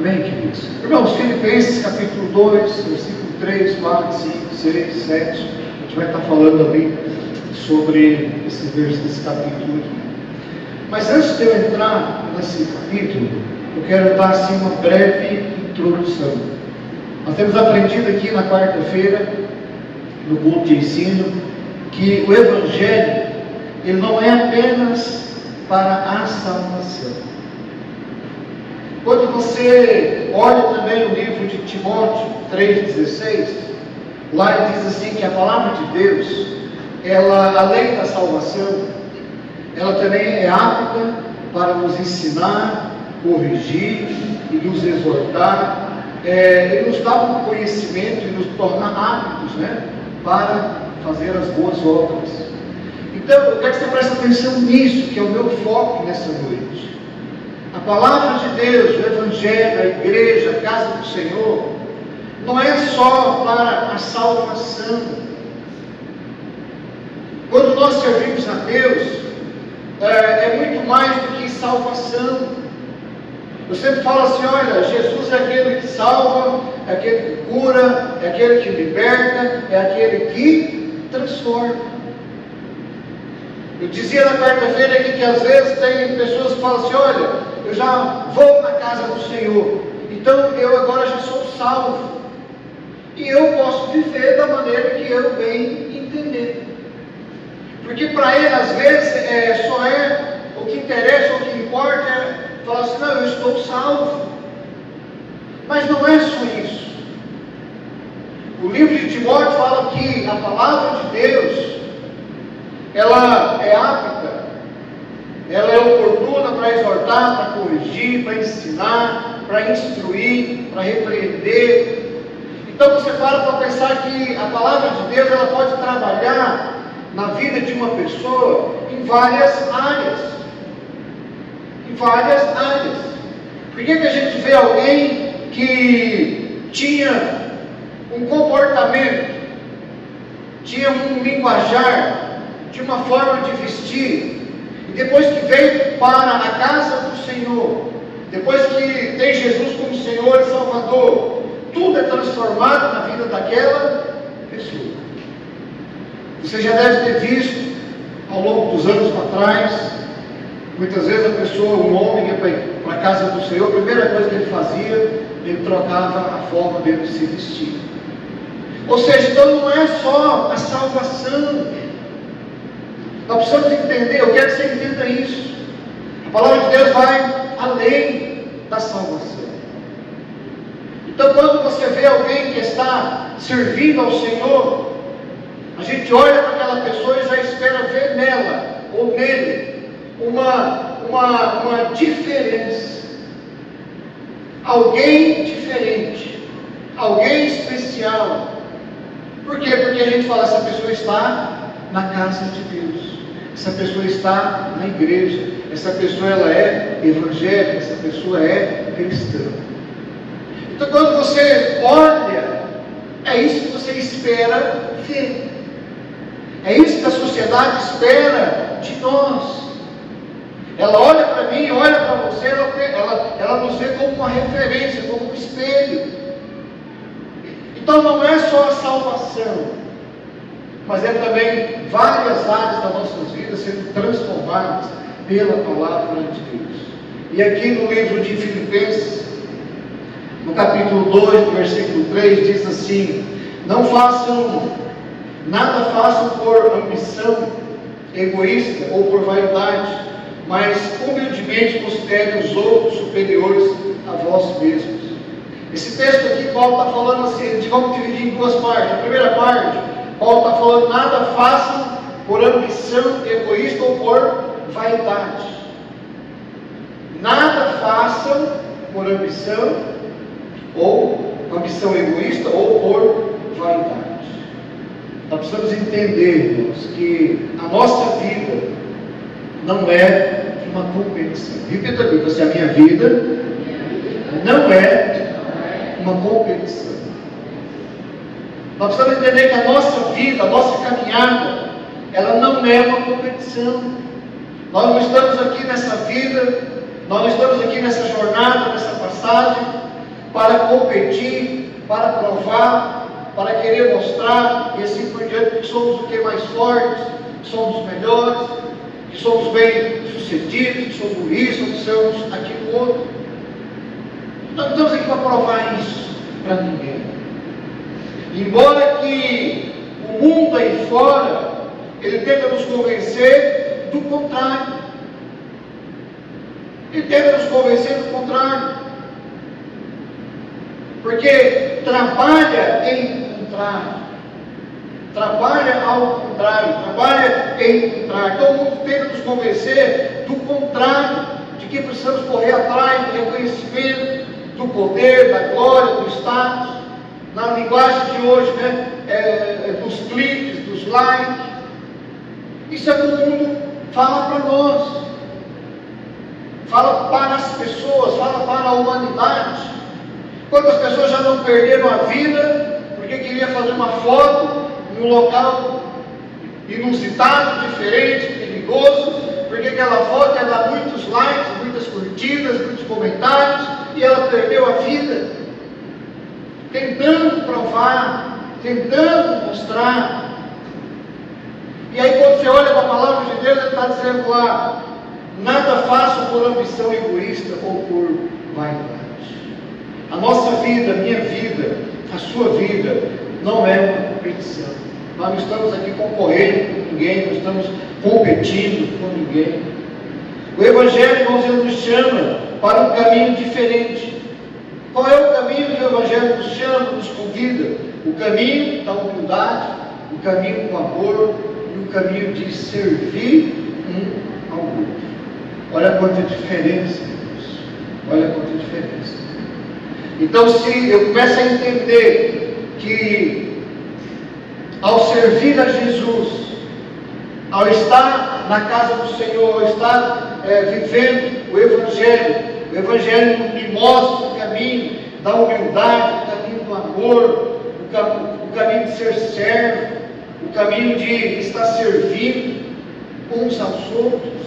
Amém, queridos? Irmãos, Filipenses capítulo 2, versículo 3, 4, 5, 6, 7. A gente vai estar falando ali sobre esse capítulo aqui. Mas antes de eu entrar nesse capítulo, eu quero dar assim uma breve introdução. Nós temos aprendido aqui na quarta-feira, no culto de ensino, que o Evangelho, ele não é apenas para a salvação. Quando você olha também o livro de Timóteo 3,16, lá ele diz assim que a palavra de Deus, ela, além da salvação, ela também é apta para nos ensinar, corrigir e nos exortar, e nos dar um conhecimento e nos tornar aptos, para fazer as boas obras. Então, eu quero que você preste atenção nisso, que é o meu foco nessa noite. A palavra de Deus, o Evangelho, a igreja, a casa do Senhor, não é só para a salvação. Quando nós servimos a Deus, é muito mais do que salvação. Eu sempre falo assim, olha, Jesus é aquele que salva, é aquele que cura, é aquele que liberta, é aquele que transforma. Eu dizia na quarta-feira aqui que às vezes tem pessoas que falam assim, olha, eu já vou na casa do Senhor, então eu agora já sou salvo, e eu posso viver da maneira que eu bem entender. Porque para ele às vezes só é o que interessa, o que importa é falar assim, não, eu estou salvo. Mas não é só isso. O livro de Timóteo fala que a palavra de Deus, ela é apta, ela é oportuna para exortar, para corrigir, para ensinar, para instruir, para repreender. Então você para pensar que a palavra de Deus, ela pode trabalhar na vida de uma pessoa em várias áreas. Em várias áreas. Por que a gente vê alguém que tinha um comportamento, tinha um linguajar, tinha uma forma de vestir, e depois que veio para a casa do Senhor, depois que tem Jesus como Senhor e Salvador, tudo é transformado na vida daquela pessoa. Você já deve ter visto ao longo dos anos para trás, muitas vezes a pessoa, um homem ia para a casa do Senhor, a primeira coisa que ele fazia, ele trocava a forma dele de se vestir. Ou seja, então não é só a salvação. Nós precisamos entender, eu quero que você entenda isso. A palavra de Deus vai além da salvação. Então quando você vê alguém que está servindo ao Senhor, a gente olha para aquela pessoa e já espera ver nela, ou nele, uma diferença. Alguém diferente, alguém especial. Por quê? Porque a gente fala, essa pessoa está na casa de Deus, essa pessoa está na igreja, essa pessoa ela é evangélica, essa pessoa é cristã. Então quando você olha, é isso que você espera ver, é isso que a sociedade espera de nós. Ela olha para mim, olha para você, ela nos vê como uma referência, como um espelho. Então não é só a salvação, mas é também várias áreas das nossas vidas sendo transformadas pela palavra de Deus. E aqui no livro de Filipenses, no capítulo 2, no versículo 3, diz assim: nada façam por ambição egoísta ou por vaidade, mas humildemente considerem os outros superiores a vós mesmos. Esse texto aqui, Paulo está falando assim, vamos dividir em duas partes. A primeira parte, Paulo está falando, nada façam por ambição egoísta ou por vaidade. Nada façam por ambição egoísta ou por vaidade. Nós precisamos entender, irmãos, que a nossa vida não é uma competição. Repita comigo, assim, a minha vida não é uma competição. Nós precisamos entender que a nossa vida, a nossa caminhada, ela não é uma competição. Nós não estamos aqui nessa vida, nós não estamos aqui nessa jornada, nessa passagem, competir, para provar, para querer mostrar, e assim por diante, que somos o que mais fortes, que somos os melhores, que somos bem sucedidos, que somos isso, que somos aquilo outro. Nós não estamos aqui para provar isso para ninguém. Embora que o mundo aí fora, ele tenta nos convencer do contrário. Ele tenta nos convencer do contrário. Porque trabalha em contrário. Trabalha ao contrário. Trabalha em contrário. Então o mundo tenta nos convencer do contrário. De que precisamos correr atrás do reconhecimento, do poder, da glória, do status. Na linguagem de hoje, né? Dos cliques, dos likes. Isso é o que o mundo fala para nós. Fala para as pessoas, fala para a humanidade. Quantas pessoas já não perderam a vida porque queria fazer uma foto num local inusitado, diferente, perigoso, porque aquela foto ia dar muitos likes, muitas curtidas, muitos comentários, e ela perdeu a vida, tentando provar, tentando mostrar. E aí quando você olha para a palavra de Deus, ele está dizendo lá: nada faço por ambição egoísta ou por vaidade. A nossa vida, a minha vida, a sua vida, não é uma competição. Nós não estamos aqui concorrendo com ninguém, não estamos competindo com ninguém. O Evangelho, irmãos, ele nos chama para um caminho diferente. Qual é o caminho que o Evangelho nos chama, nos convida? O caminho da humildade, o caminho do amor e o caminho de servir um ao outro. Olha quanta diferença, irmãos. Olha quanta diferença. Então, se eu começo a entender que ao servir a Jesus, ao estar na casa do Senhor, ao estar vivendo o Evangelho me mostra o caminho da humildade, o caminho do amor, o caminho de ser servo, o caminho de estar servindo uns aos outros.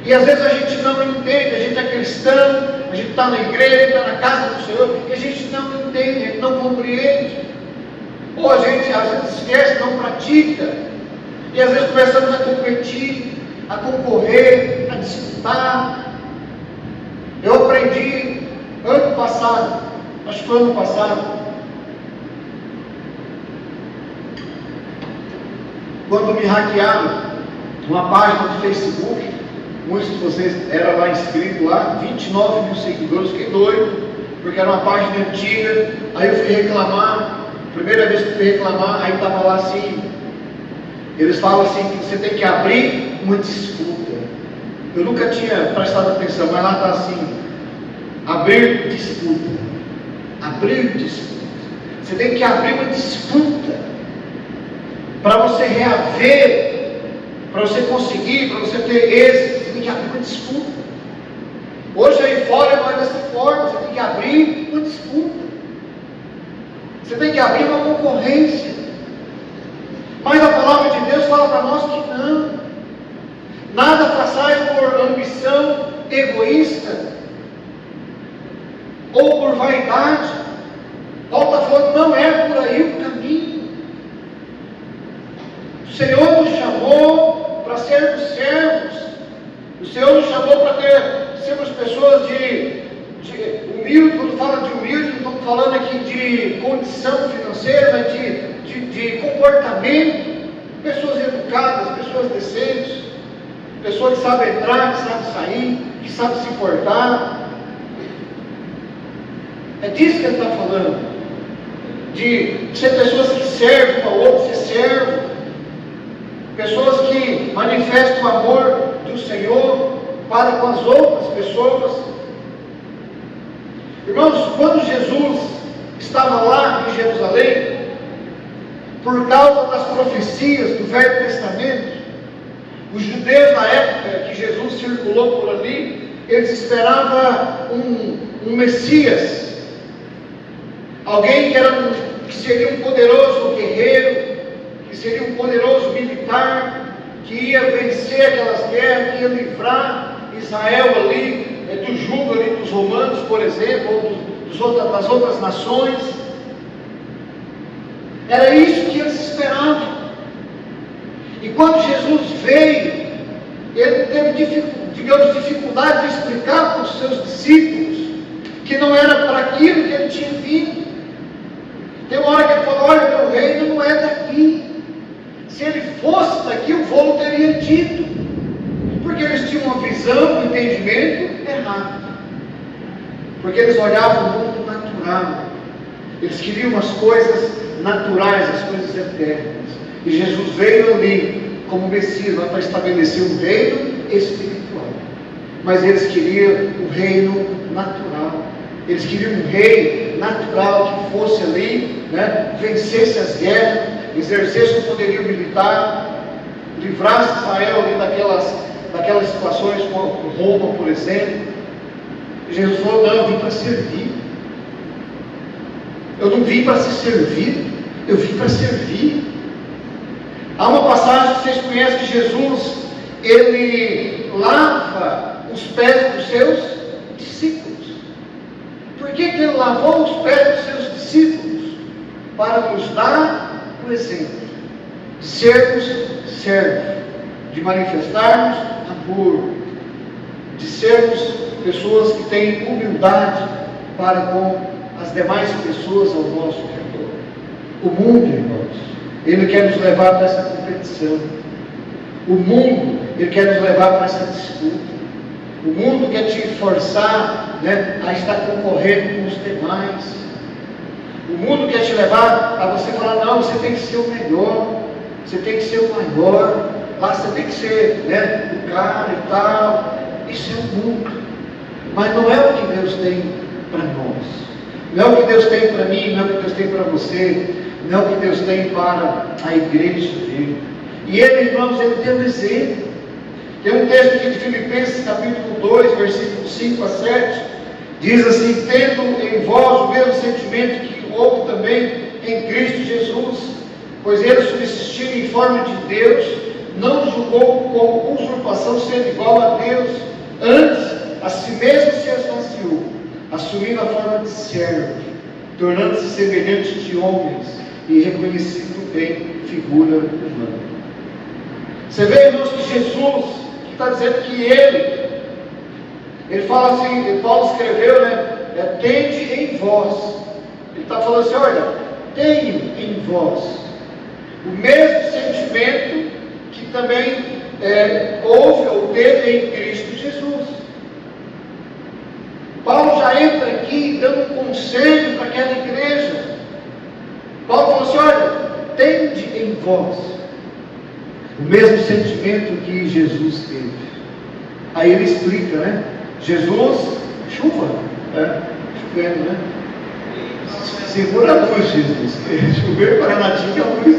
E às vezes a gente não entende, a gente é cristão, a gente está na igreja, está na casa do Senhor, e a gente não entende, a gente não compreende. Ou a gente às vezes esquece, não pratica, e às vezes começamos a competir, a concorrer, a disputar. Eu aprendi ano passado, acho que foi ano passado, quando me hackearam uma página do Facebook. Muitos de vocês eram lá inscritos lá, 29 mil seguidores, fiquei doido, porque era uma página antiga. Aí eu fui reclamar, primeira vez que eu fui reclamar, aí estava lá assim, eles falam assim, que você tem que abrir uma disputa. Eu nunca tinha prestado atenção, mas lá está assim, abrir disputa. Abrir disputa. Você tem que abrir uma disputa, para você reaver, para você conseguir, para você ter êxito. Você tem que abrir uma disputa. Hoje aí fora não é dessa forma. Você tem que abrir uma disputa. Você tem que abrir uma concorrência. Mas a palavra de Deus fala para nós que não. Nada façais por ambição egoísta ou por vaidade. Paulo está falando, não é por aí o caminho. O Senhor nos chamou para sermos servos. O Senhor nos chamou para sermos pessoas de humilde. Quando fala de humilde, não estamos falando aqui de condição financeira, mas de comportamento. Pessoas educadas, pessoas decentes, pessoas que sabem entrar, que sabem sair, que sabem se portar. É disso que ele está falando. De ser pessoas que servem um ao outro, ser servo. Pessoas que manifestam o amor do Senhor para com as outras pessoas. Irmãos, quando Jesus estava lá em Jerusalém, por causa das profecias do Velho Testamento, os judeus na época que Jesus circulou por ali, eles esperavam um Messias, alguém que seria um poderoso guerreiro, que seria um poderoso militar, que ia vencer aquelas guerras, que ia livrar Israel ali, do jugo ali dos romanos, por exemplo, ou das outras nações. Era isso que eles esperavam. E quando Jesus veio, ele teve dificuldade de explicar para os seus discípulos que não era para aquilo que ele tinha vindo. Tem uma hora que ele falou: olha, meu reino não é daqui. Se ele fosse daqui, o voo teria dito. Porque eles tinham uma visão, um entendimento errado. Porque eles olhavam o mundo natural. Eles queriam as coisas naturais, as coisas eternas. E Jesus veio ali como Messias, para estabelecer um reino espiritual. Mas eles queriam o reino natural. Eles queriam um rei natural que fosse ali, vencesse as guerras, exercesse o poderio militar, livrasse Israel ali daquelas situações com Roma, por exemplo. E Jesus falou: não, eu vim para servir. Eu não vim para ser servido, eu vim para servir. Há uma passagem que vocês conhecem, que Jesus, ele lava os pés dos seus discípulos. Por que ele lavou os pés dos seus discípulos? Para nos dar o exemplo de sermos servos, de manifestarmos amor, de sermos pessoas que têm humildade para com as demais pessoas ao nosso redor. O mundo, irmãos, ele quer nos levar para essa competição. O mundo, ele quer nos levar para essa disputa. O mundo quer te forçar, a estar concorrendo com os demais. O mundo quer te levar a você falar: não, você tem que ser o melhor, você tem que ser o maior, lá você tem que ser o cara e tal. Isso é o mundo. Mas não é o que Deus tem para nós. Não é o que Deus tem para mim, não é o que Deus tem para você, não é o que Deus tem para a igreja dele. E ele, irmãos, ele tem um exemplo. Tem um texto aqui de Filipenses, capítulo 2, versículos 5 a 7, diz assim: tendo em vós o mesmo sentimento que houve também em Cristo Jesus, pois ele, subsistindo em forma de Deus, não julgou como usurpação ser igual a Deus, antes a si mesmo se esvaziou, assumindo a forma de servo, tornando-se semelhante de homens e reconhecido em figura humana. Você vê, irmãos, que Jesus está dizendo que ele fala assim, Paulo escreveu, tende em vós. Ele está falando assim: olha, tenho em vós o mesmo sentimento que também houve ou teve em Cristo Jesus. Paulo já entra aqui dando um conselho para aquela igreja. Paulo falou assim: olha, tende em vós o mesmo sentimento que Jesus teve. Aí ele explica, Jesus, chuva, chovendo, segura a luz, Jesus. Chover Paranatinga, a luz,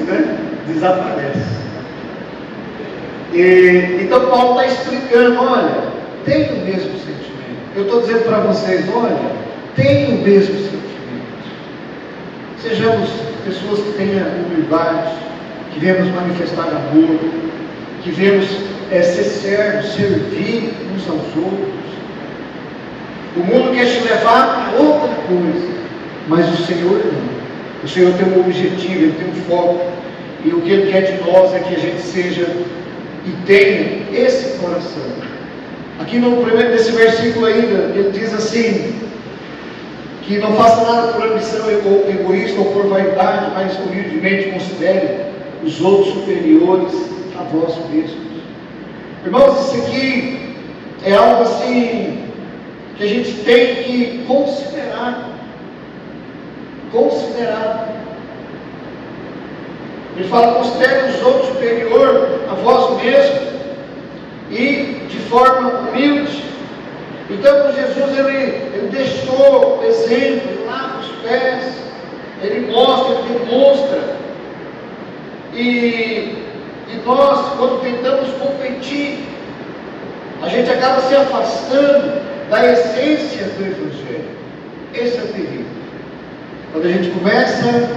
desaparece. Então Paulo está explicando: olha, tem o mesmo sentimento. Eu estou dizendo para vocês: olha, tem o mesmo sentimento. Sejamos pessoas que tenham humildade, que venhamos manifestar amor, que venhamos ser servos, servir uns aos outros. O mundo quer te levar a outra coisa, mas o Senhor não. O Senhor tem um objetivo, Ele tem um foco, e o que Ele quer de nós é que a gente seja e tenha esse coração. Aqui no primeiro desse versículo ainda, ele diz assim: que não faça nada por ambição ou egoísta ou por vaidade, mas humildemente considere os outros superiores a vós mesmos. Irmãos, isso aqui é algo assim que a gente tem que considerar. Ele fala: considere os outros superior a vós mesmos e de forma humilde. Então Jesus, ele deixou exemplo, ele lava os pés, ele mostra, ele demonstra. E nós, quando tentamos competir, a gente acaba se afastando da essência do Evangelho. Esse é o perigo. Quando a gente começa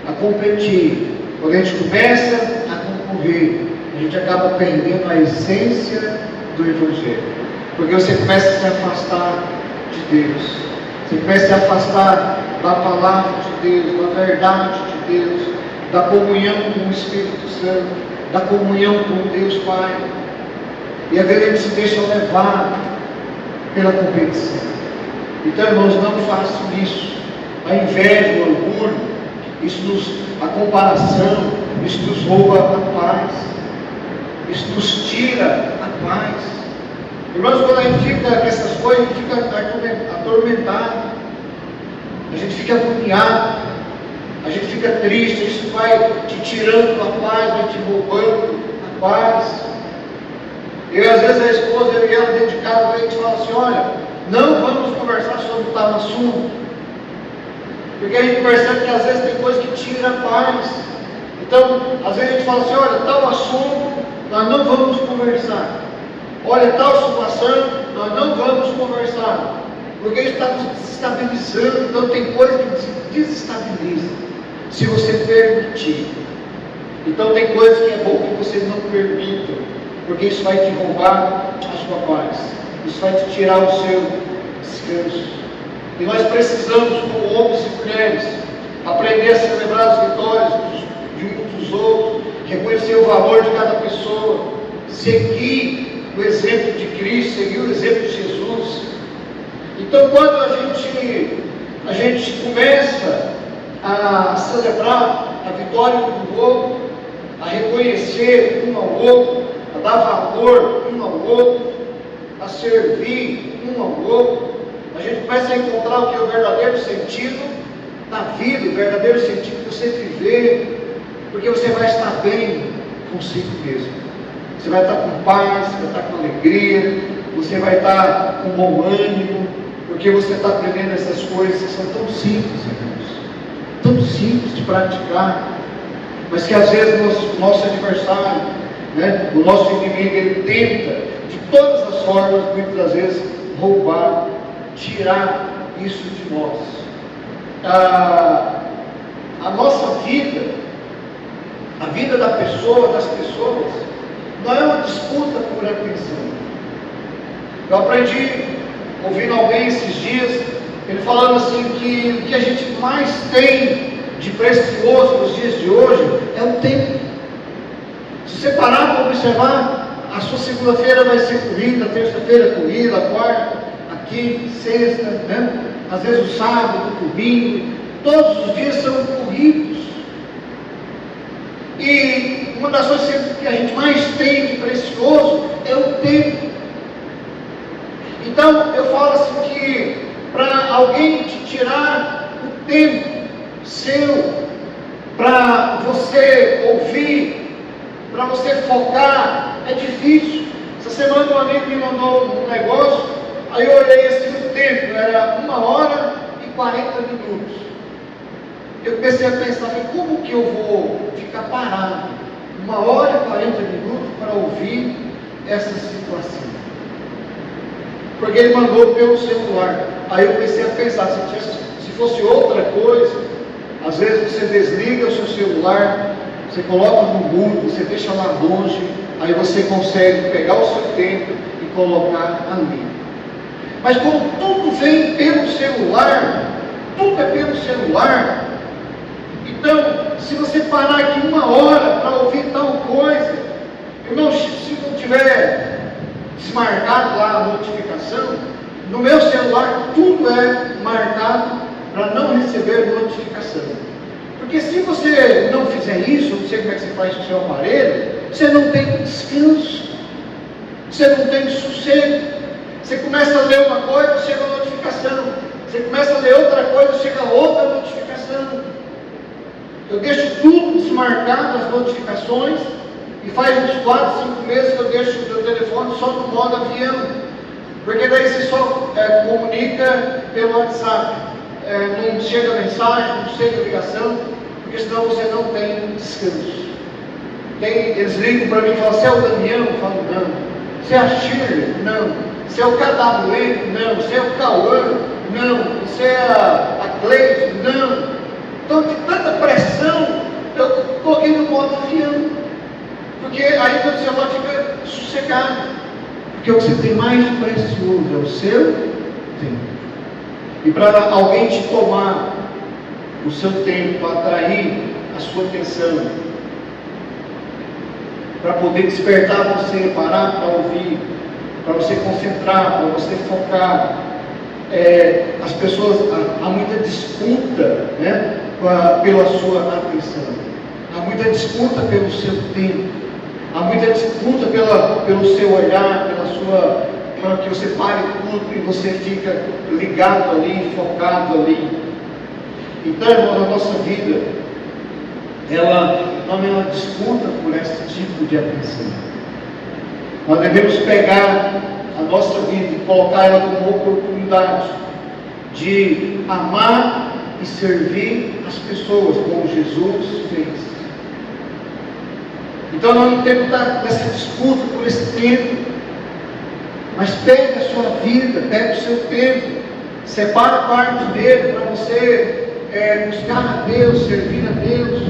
a competir, quando a gente começa a concorrer, a gente acaba perdendo a essência do Evangelho. Porque você começa a se afastar de Deus. Você comece a afastar da palavra de Deus, da verdade de Deus, da comunhão com o Espírito Santo, da comunhão com Deus Pai. E às vezes a gente se deixa levar pela competição. Então, irmãos, não façam isso. A inveja, o orgulho, a comparação, isso nos rouba a paz. Isso nos tira a paz. Irmãos, quando a gente fica nessas coisas, a gente fica atormentado, a gente fica agoniado, a gente fica triste, isso vai te tirando a paz, vai te roubando a paz. E às vezes a esposa e ela dentro de casa a gente fala assim: olha, não vamos conversar sobre tal assunto, porque a gente percebe que às vezes tem coisa que tira a paz. Então, às vezes a gente fala assim: olha, tal assunto nós não vamos conversar. Olha, tal situação nós não vamos conversar, porque isso está nos desestabilizando. Então tem coisa que desestabiliza, se você permitir. Então tem coisas que é bom que você não permita, porque isso vai te roubar a sua paz, isso vai te tirar o seu descanso. E nós precisamos, como homens e mulheres, aprender a celebrar as vitórias de uns dos outros, reconhecer o valor de cada pessoa, seguir o exemplo de Cristo, seguir o exemplo de Jesus. Então, quando a gente começa a celebrar a vitória do outro, a reconhecer um ao outro, a dar valor um ao outro, a servir um ao outro, a gente começa a encontrar o que é o verdadeiro sentido da vida, o verdadeiro sentido de você viver, porque você vai estar bem consigo mesmo. Você vai estar com paz, você vai estar com alegria, você vai estar com bom ânimo, porque você está aprendendo essas coisas que são tão simples, irmãos, tão simples de praticar, mas que às vezes o nosso adversário, né, o nosso inimigo, ele tenta de todas as formas, muitas vezes, roubar, tirar isso de nós. A nossa vida, a vida da pessoa, das pessoas, não é uma disputa por atenção. Eu aprendi ouvindo alguém esses dias, ele falando assim, que o que a gente mais tem de precioso nos dias de hoje é o tempo. Se você parar para observar, a sua segunda-feira vai ser corrida, a terça-feira corrida, a quarta, a quinta, sexta, né? Às vezes o sábado, o domingo, todos os dias são corridos. E uma das coisas que a gente mais tem de precioso é o tempo. Então eu falo assim que para alguém te tirar o tempo seu, para você ouvir, para você focar, é difícil. Essa semana um amigo me mandou um negócio, aí eu olhei assim o tempo, era 1h40. Eu comecei a pensar, como que eu vou ficar parado 1h40 para ouvir essa situação? Porque ele mandou pelo celular. Aí eu comecei a pensar, se fosse outra coisa, às vezes você desliga o seu celular, você coloca no mudo, você deixa lá longe, aí você consegue pegar o seu tempo e colocar ali. Mas como tudo vem pelo celular, tudo é pelo celular, então, se você parar aqui 1 hora para ouvir tal coisa, irmão, se não tiver desmarcado lá a notificação, no meu celular tudo é marcado para não receber notificação. Porque se você não fizer isso, eu não sei como é que você faz com o seu aparelho, você não tem descanso, você não tem sossego. Você começa a ler uma coisa, chega a notificação. Você começa a ler outra coisa, chega outra notificação. Eu deixo tudo desmarcado, as notificações, e faz uns 4, 5 meses que eu deixo o meu telefone só no modo avião, porque daí você só comunica pelo WhatsApp, não chega mensagem, não chega ligação, porque senão você não tem descanso. Eles ligam para mim e falam: você é o Damião? Eu falo: não. Você é a Shirley? Não. Você é o KWN? Não. Você é o Cauã? Não. Você é a Cleide? Não. Então, de tanta pressão, eu coloquei no modo avião, porque aí meu celular fica sossegado, porque o que você tem mais de precioso é o seu tempo. e para alguém te tomar o seu tempo, para atrair a sua atenção, para poder despertar você, parar para ouvir, para você concentrar, para você focar. As pessoas, há muita disputa, né, pela sua atenção, há muita disputa pelo seu tempo, há muita disputa pelo seu olhar, para que você pare tudo e você fica ligado ali, focado ali. Então, irmão, a nossa vida, ela não é uma disputa por esse tipo de atenção. Nós devemos pegar a nossa vida e colocar ela como uma oportunidade de amar e servir as pessoas, como Jesus fez. Então nós não temos que estar nessa disputa por esse tempo, mas pegue a sua vida, pegue o seu tempo, separa parte dele para você buscar a Deus, servir a Deus,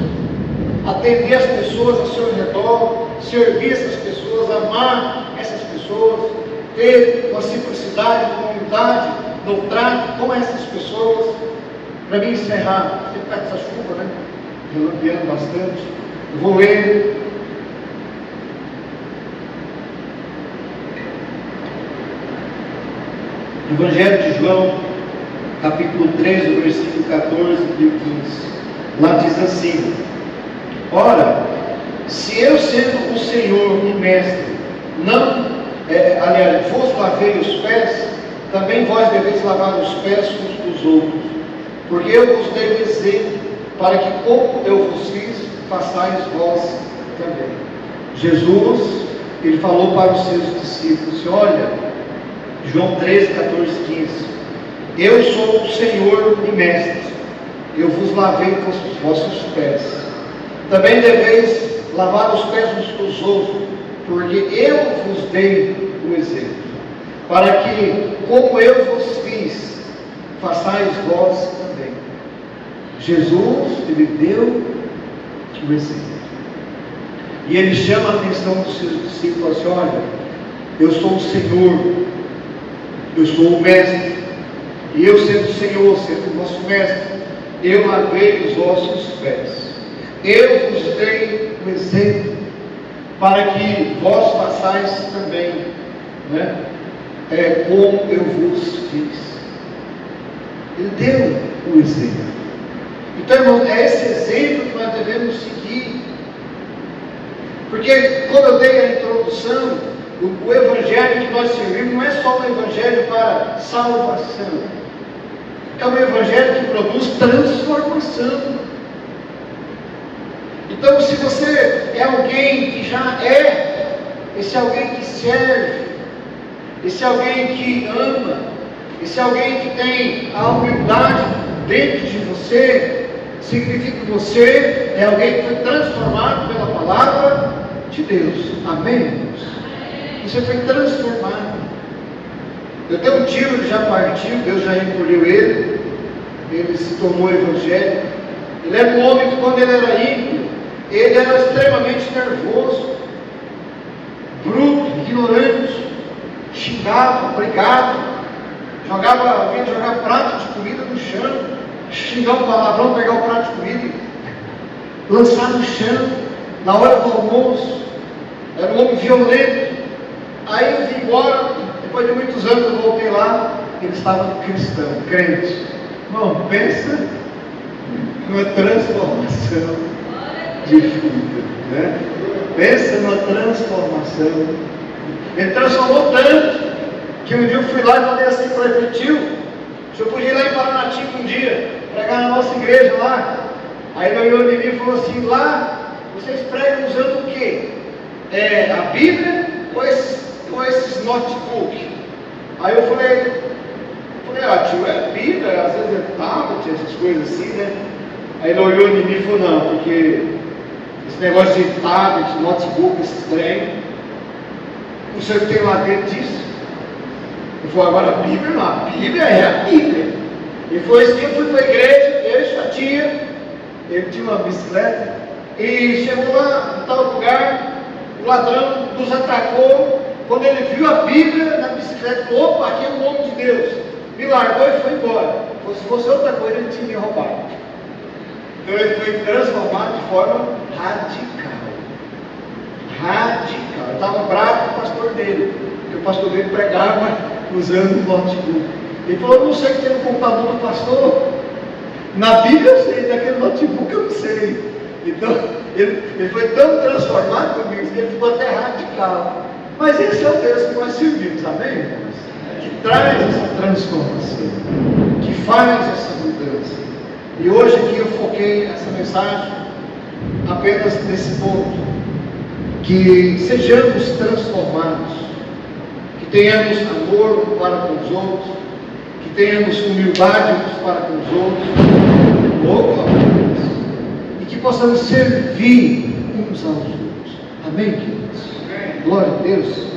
atender as pessoas ao seu redor, servir essas pessoas, amar essas pessoas, ter uma simplicidade, uma humildade no trato com essas pessoas. Para mim encerrar, tem que ficar com essa chuva, né? Relampeando bastante. Eu vou ler Evangelho de João, capítulo 3, versículo 14 e 15. Lá diz assim: ora, se eu sendo o Senhor e Mestre, vos lavei os pés, também vós deveis lavar os pés uns dos outros, porque eu vos dei o exemplo, para que como eu vos fiz, façais vós também. Jesus, ele falou para os seus discípulos: olha, João 13, 14, 15, eu sou o Senhor e Mestre, eu vos lavei com os vossos pés, também deveis lavar os pés uns dos outros, porque eu vos dei o exemplo, para que, como eu vos fiz, façais vós também. Jesus, ele deu o exemplo, e ele chama a atenção dos seus discípulos assim: olha, eu sou o Senhor, eu sou o Mestre, e eu sendo o Senhor, sendo o nosso Mestre, eu lavei os vossos pés, eu vos dei o exemplo, para que vós façais também, né? Como eu vos fiz. Ele deu o exemplo. Então, irmão, é esse exemplo que nós devemos seguir. Porque quando eu dei a introdução, o evangelho que nós servimos não é só um evangelho para salvação, é um evangelho que produz transformação. Então, se você é alguém que já esse alguém que serve, esse alguém que ama, esse alguém que tem a humildade dentro de você, significa que você é alguém que foi transformado pela palavra de Deus. Amém? Você foi transformado. Eu tenho um tio, ele já partiu, Deus já recolheu ele se tornou evangélico. Ele era um homem que, quando ele era ímpio, ele era extremamente nervoso, bruto, ignorante, xingava, brigava, vinha jogar prato de comida no chão, xingar um palavrão, pegar o prato de comida e lançar no chão, na hora do almoço. Era um homem violento. Aí eu vim embora, depois de muitos anos eu voltei lá, ele estava cristão, crente. Irmão, pensa numa transformação de vida, né? Pensa numa transformação. Ele transformou tanto, que um dia eu fui lá e falei assim para ele: tio, o senhor podia ir lá em Paranatinga um dia, pregar na nossa igreja lá. Aí ele olhou de mim e falou assim: lá, vocês pregam usando o quê? A Bíblia ou esses notebook? Aí eu falei, tio, é Bíblia, às vezes é tablet, essas coisas assim, né? Aí ele olhou de mim e falou: não, porque esse negócio de tablet, notebook, esses trem, não sei o que tem lá dentro disso. Ele falou: agora a Bíblia não, a Bíblia é a Bíblia. E foi assim que eu fui para a igreja, eu e sua tia, ele tinha uma bicicleta, e chegou lá em tal lugar, o ladrão nos atacou. Quando ele viu a Bíblia na bicicleta, falou: opa, aqui é o nome de Deus. me largou e foi embora. Se fosse outra coisa, ele tinha me roubado. Então ele foi transformado de forma radical. Radical. Eu estava bravo com o pastor dele, porque o pastor dele pregava usando o notebook. Ele falou: eu não sei o que tem no computador do pastor. Na Bíblia eu sei, daquele notebook eu não sei. Então ele foi tão transformado comigo que ele ficou até radical. Mas esse é o Deus que nós servimos, amém, irmãos? Que traz essa transformação, que faz essa mudança. E hoje aqui eu foquei essa mensagem apenas nesse ponto, que sejamos transformados, que tenhamos amor para com os outros, que tenhamos humildade uns para com os outros, e que possamos servir uns aos outros. Amém, queridos? Glória a Deus.